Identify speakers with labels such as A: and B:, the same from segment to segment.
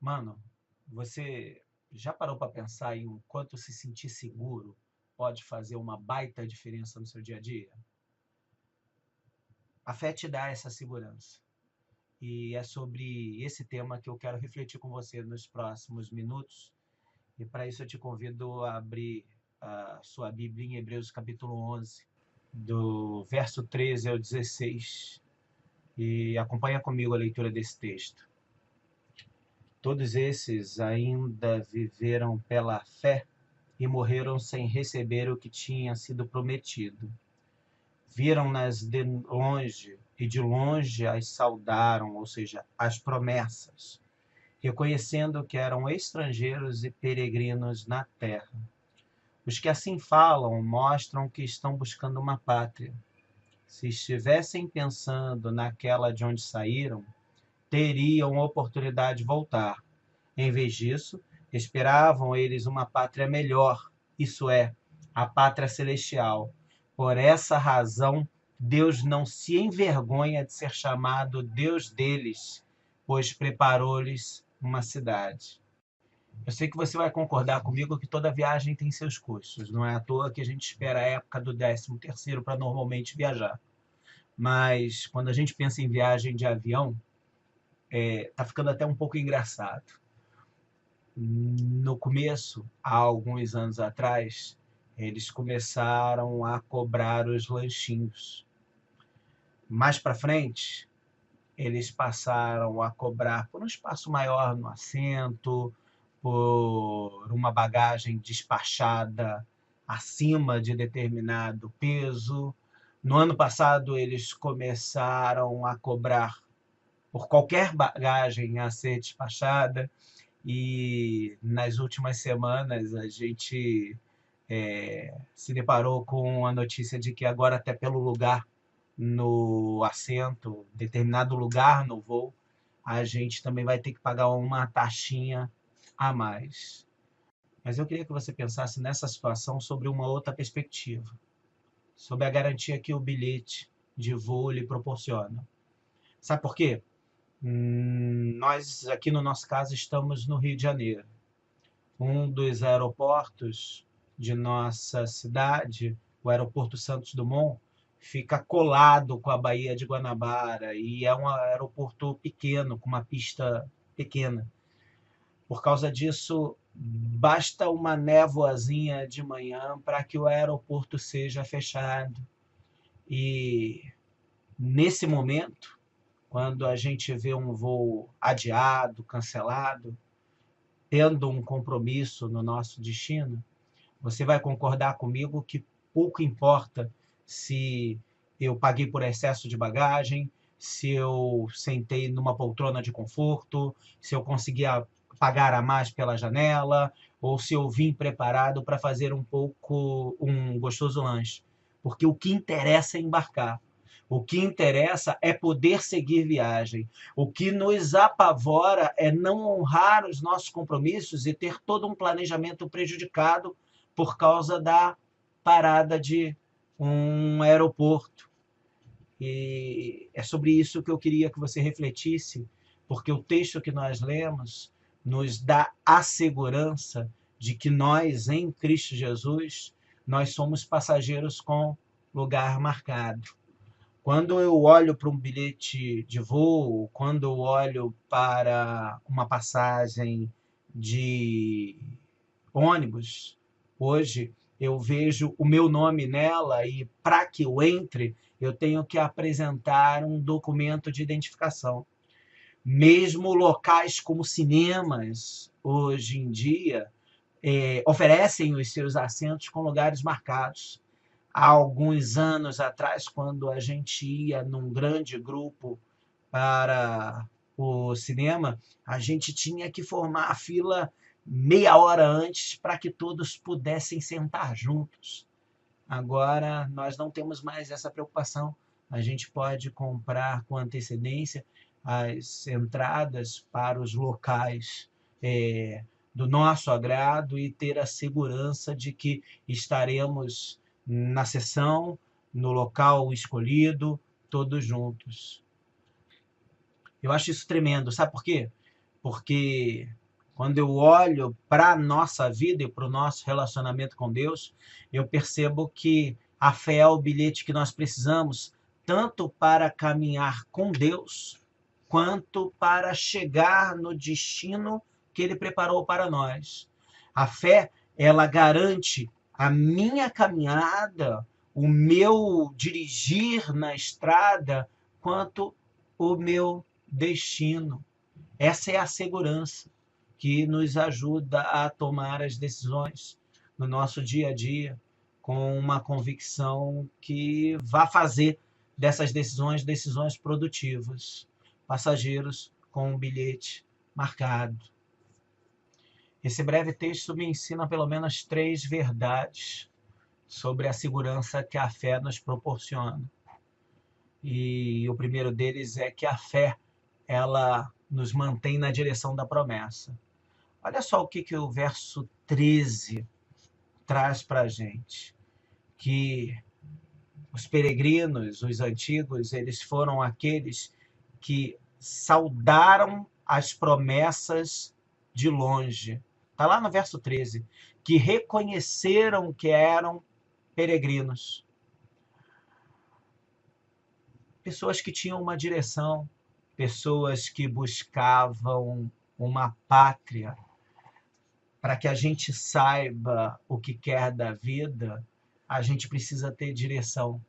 A: Mano, você já parou para pensar em o quanto se sentir seguro pode fazer uma baita diferença no seu dia a dia? A fé te dá essa segurança. E é sobre esse tema que eu quero refletir com você nos próximos minutos. E para isso eu te convido a abrir a sua Bíblia em Hebreus capítulo 11, do verso 13 ao 16. E acompanha comigo a leitura desse texto. Todos esses ainda viveram pela fé e morreram sem receber o que tinha sido prometido. Viram-nas de longe e de longe as saudaram, ou seja, as promessas, reconhecendo que eram estrangeiros e peregrinos na terra. Os que assim falam mostram que estão buscando uma pátria. Se estivessem pensando naquela de onde saíram, teriam oportunidade de voltar. Em vez disso, esperavam eles uma pátria melhor, isso é, a pátria celestial. Por essa razão, Deus não se envergonha de ser chamado Deus deles, pois preparou-lhes uma cidade. Eu sei que você vai concordar comigo que toda viagem tem seus custos. Não é à toa que a gente espera a época do 13º para normalmente viajar. Mas quando a gente pensa em viagem de avião, tá ficando até um pouco engraçado. No começo, há alguns anos atrás, eles começaram a cobrar os lanchinhos. Mais para frente, eles passaram a cobrar por um espaço maior no assento, por uma bagagem despachada acima de determinado peso. No ano passado, eles começaram a cobrar por qualquer bagagem a ser despachada. E nas últimas semanas a gente se deparou com a notícia de que agora até pelo lugar no assento, determinado lugar no voo, a gente também vai ter que pagar uma taxinha a mais. Mas eu queria que você pensasse nessa situação sobre uma outra perspectiva, sobre a garantia que o bilhete de voo lhe proporciona. Sabe por quê? Nós, aqui no nosso caso, estamos no Rio de Janeiro. Um dos aeroportos de nossa cidade, o Aeroporto Santos Dumont, fica colado com a Baía de Guanabara e é um aeroporto pequeno, com uma pista pequena. Por causa disso, basta uma névoazinha de manhã para que o aeroporto seja fechado. E nesse momento, quando a gente vê um voo adiado, cancelado, tendo um compromisso no nosso destino, você vai concordar comigo que pouco importa se eu paguei por excesso de bagagem, se eu sentei numa poltrona de conforto, se eu conseguia pagar a mais pela janela, ou se eu vim preparado para fazer um gostoso lanche. Porque o que interessa é embarcar. O que interessa é poder seguir viagem. O que nos apavora é não honrar os nossos compromissos e ter todo um planejamento prejudicado por causa da parada de um aeroporto. E é sobre isso que eu queria que você refletisse, porque o texto que nós lemos nos dá a segurança de que nós, em Cristo Jesus, nós somos passageiros com lugar marcado. Quando eu olho para um bilhete de voo, quando eu olho para uma passagem de ônibus, hoje eu vejo o meu nome nela e para que eu entre, eu tenho que apresentar um documento de identificação. Mesmo locais como cinemas, hoje em dia, oferecem os seus assentos com lugares marcados. Há alguns anos atrás, quando a gente ia num grande grupo para o cinema, a gente tinha que formar a fila meia hora antes para que todos pudessem sentar juntos. Agora nós não temos mais essa preocupação. A gente pode comprar com antecedência as entradas para os locais do nosso agrado e ter a segurança de que estaremos na sessão, no local escolhido, todos juntos. Eu acho isso tremendo. Sabe por quê? porque quando eu olho para a nossa vida e para o nosso relacionamento com Deus, eu percebo que a fé é o bilhete que nós precisamos, tanto para caminhar com Deus, quanto para chegar no destino que Ele preparou para nós. A fé, ela garante a minha caminhada, o meu dirigir na estrada, quanto o meu destino. Essa é a segurança que nos ajuda a tomar as decisões no nosso dia a dia, com uma convicção que vai fazer dessas decisões decisões produtivas. Passageiros com um bilhete marcado. Esse breve texto me ensina pelo menos 3 verdades sobre a segurança que a fé nos proporciona. E o primeiro deles é que a fé, ela nos mantém na direção da promessa. Olha só o que o verso 13 traz para a gente. Que os peregrinos, os antigos, eles foram aqueles que saudaram as promessas de longe. Está lá no verso 13. Que reconheceram que eram peregrinos. Pessoas que tinham uma direção, pessoas que buscavam uma pátria. Para que a gente saiba o que quer da vida, a gente precisa ter direção.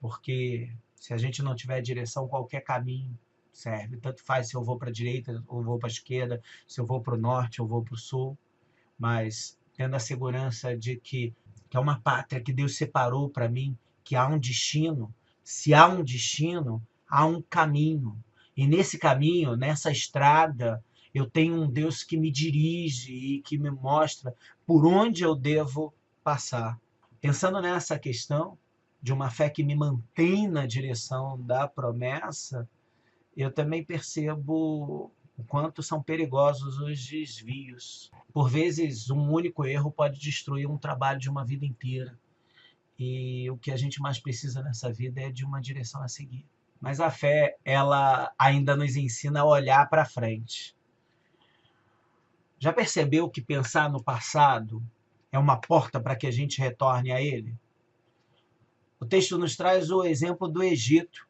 A: Porque se a gente não tiver direção, qualquer caminho serve. Tanto faz se eu vou para a direita ou vou para a esquerda, se eu vou para o norte ou vou para o sul. Mas tendo a segurança de que é uma pátria que Deus separou para mim, que há um destino. Se há um destino, há um caminho. E nesse caminho, nessa estrada, eu tenho um Deus que me dirige e que me mostra por onde eu devo passar. Pensando nessa questão de uma fé que me mantém na direção da promessa, eu também percebo o quanto são perigosos os desvios. Por vezes, um único erro pode destruir um trabalho de uma vida inteira. E o que a gente mais precisa nessa vida é de uma direção a seguir. Mas a fé, ela ainda nos ensina a olhar para frente. Já percebeu que pensar no passado é uma porta para que a gente retorne a ele? O texto nos traz o exemplo do Egito.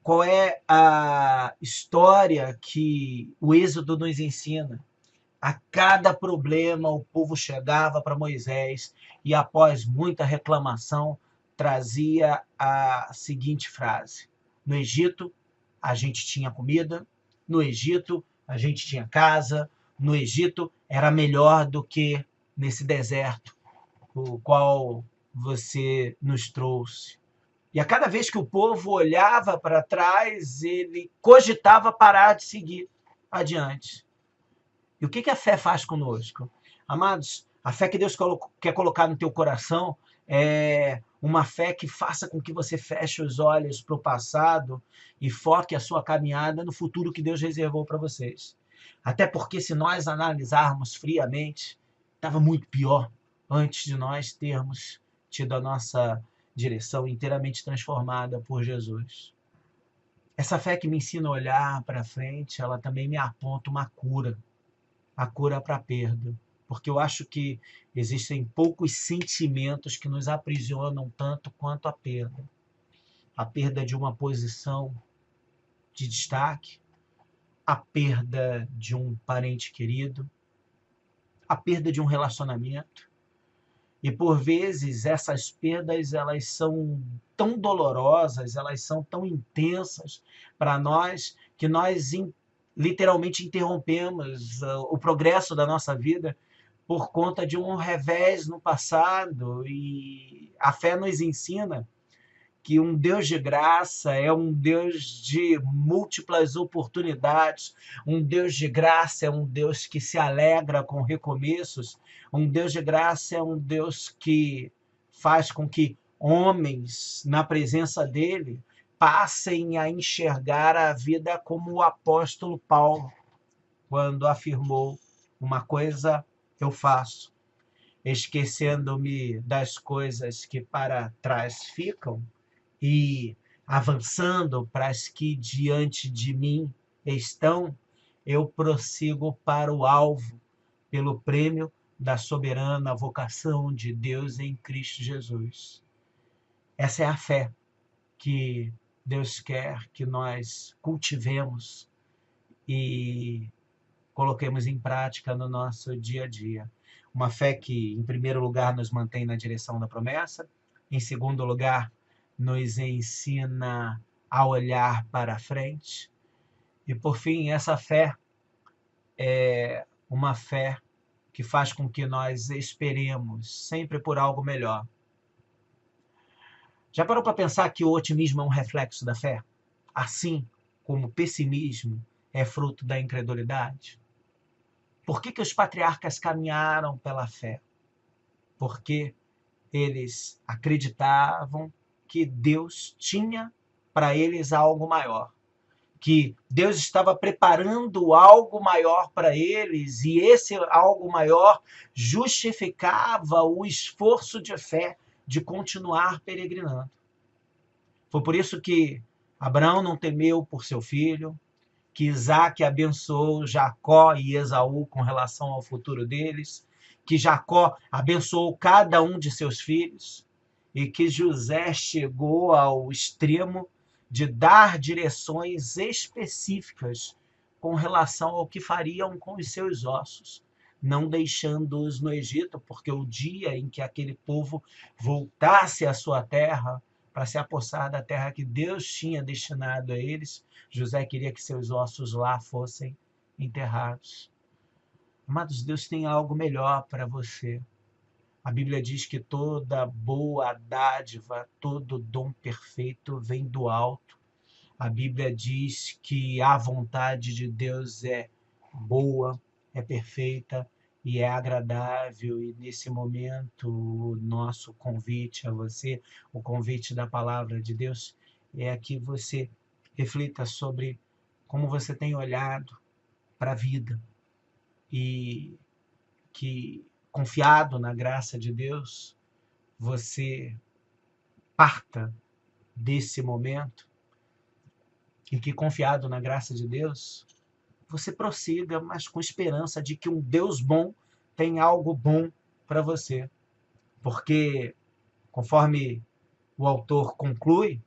A: Qual é a história que o Êxodo nos ensina? A cada problema, o povo chegava para Moisés e, após muita reclamação, trazia a seguinte frase: no Egito, a gente tinha comida, no Egito, a gente tinha casa, no Egito, era melhor do que nesse deserto, o qual você nos trouxe. E a cada vez que o povo olhava para trás, ele cogitava parar de seguir adiante. E o que a fé faz conosco? Amados, a fé que Deus quer colocar no teu coração é uma fé que faça com que você feche os olhos para o passado e foque a sua caminhada no futuro que Deus reservou para vocês. Até porque, se nós analisarmos friamente, estava muito pior antes de nós termos tido a nossa direção inteiramente transformada por Jesus. Essa fé que me ensina a olhar para frente, ela também me aponta uma cura. A cura para a perda. Porque eu acho que existem poucos sentimentos que nos aprisionam tanto quanto a perda. A perda de uma posição de destaque, a perda de um parente querido, a perda de um relacionamento. E por vezes essas perdas, elas são tão dolorosas, elas são tão intensas para nós, que nós literalmente interrompemos o progresso da nossa vida por conta de um revés no passado. E a fé nos ensina que um Deus de graça é um Deus de múltiplas oportunidades, um Deus de graça é um Deus que se alegra com recomeços, um Deus de graça é um Deus que faz com que homens, na presença dele, passem a enxergar a vida como o apóstolo Paulo, quando afirmou: uma coisa eu faço, esquecendo-me das coisas que para trás ficam e avançando para as que diante de mim estão, eu prossigo para o alvo, pelo prêmio da soberana vocação de Deus em Cristo Jesus. Essa é a fé que Deus quer que nós cultivemos e coloquemos em prática no nosso dia a dia. Uma fé que, em primeiro lugar, nos mantém na direção da promessa, em segundo lugar, nos ensina a olhar para frente, e, por fim, essa fé é uma fé que faz com que nós esperemos sempre por algo melhor. Já parou para pensar que o otimismo é um reflexo da fé? Assim como o pessimismo é fruto da incredulidade? Por que os patriarcas caminharam pela fé? Porque eles acreditavam que Deus tinha para eles algo maior, que Deus estava preparando algo maior para eles, e esse algo maior justificava o esforço de fé de continuar peregrinando. Foi por isso que Abraão não temeu por seu filho, que Isaac abençoou Jacó e Esaú com relação ao futuro deles, que Jacó abençoou cada um de seus filhos, e que José chegou ao extremo de dar direções específicas com relação ao que fariam com os seus ossos, não deixando-os no Egito, porque o dia em que aquele povo voltasse à sua terra, para se apossar da terra que Deus tinha destinado a eles, José queria que seus ossos lá fossem enterrados. Amados, Deus tem algo melhor para você. A Bíblia diz que toda boa dádiva, todo dom perfeito vem do alto. A Bíblia diz que a vontade de Deus é boa, é perfeita e é agradável. E nesse momento, o nosso convite a você, o convite da palavra de Deus, é que você reflita sobre como você tem olhado para a vida e que, confiado na graça de Deus, você parta desse momento e que, confiado na graça de Deus, você prossiga, mas com esperança de que um Deus bom tem algo bom para você. Porque, conforme o autor conclui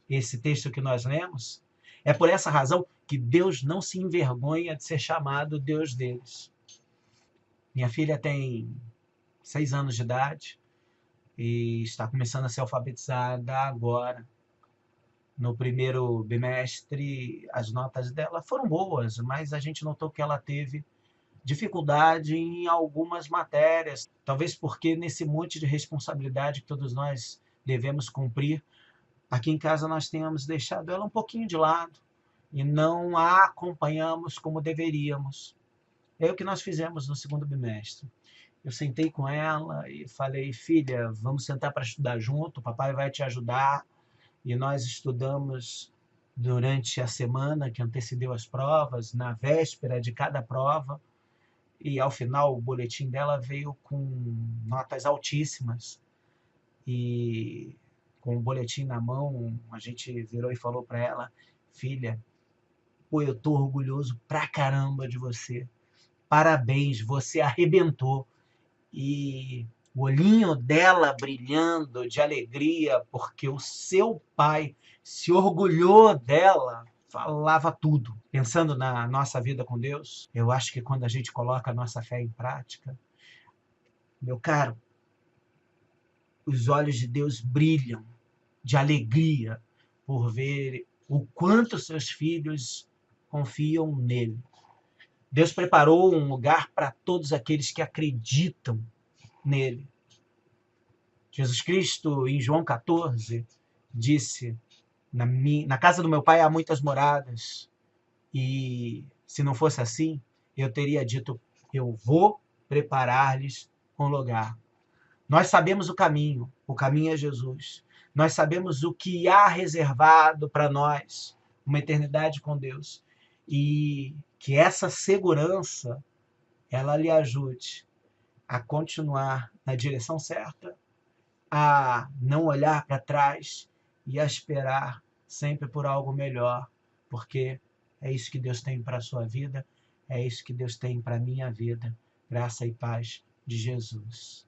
A: esse texto que nós lemos, é por essa razão que Deus não se envergonha de ser chamado Deus deles. Minha filha tem 6 anos de idade e está começando a ser alfabetizada agora. No primeiro bimestre, as notas dela foram boas, mas a gente notou que ela teve dificuldade em algumas matérias. Talvez porque nesse monte de responsabilidade que todos nós devemos cumprir, aqui em casa nós tenhamos deixado ela um pouquinho de lado e não a acompanhamos como deveríamos. É o que nós fizemos no segundo bimestre. Eu sentei com ela e falei: filha, vamos sentar para estudar junto, o papai vai te ajudar. E nós estudamos durante a semana que antecedeu as provas, na véspera de cada prova, e ao final o boletim dela veio com notas altíssimas. E com o boletim na mão, a gente virou e falou para ela: filha, pô, eu tô orgulhoso pra caramba de você. Parabéns, você arrebentou. E o olhinho dela brilhando de alegria, porque o seu pai se orgulhou dela, falava tudo. Pensando na nossa vida com Deus, eu acho que quando a gente coloca a nossa fé em prática, meu caro, os olhos de Deus brilham de alegria por ver o quanto seus filhos confiam nele. Deus preparou um lugar para todos aqueles que acreditam nele. Jesus Cristo, em João 14, disse: na casa do meu pai há muitas moradas, e se não fosse assim, eu teria dito: eu vou preparar-lhes um lugar. Nós sabemos o caminho é Jesus. Nós sabemos o que há reservado para nós, uma eternidade com Deus. E que essa segurança, ela lhe ajude a continuar na direção certa, a não olhar para trás e a esperar sempre por algo melhor, porque é isso que Deus tem para a sua vida, É isso que Deus tem para a minha vida. Graça e paz de Jesus.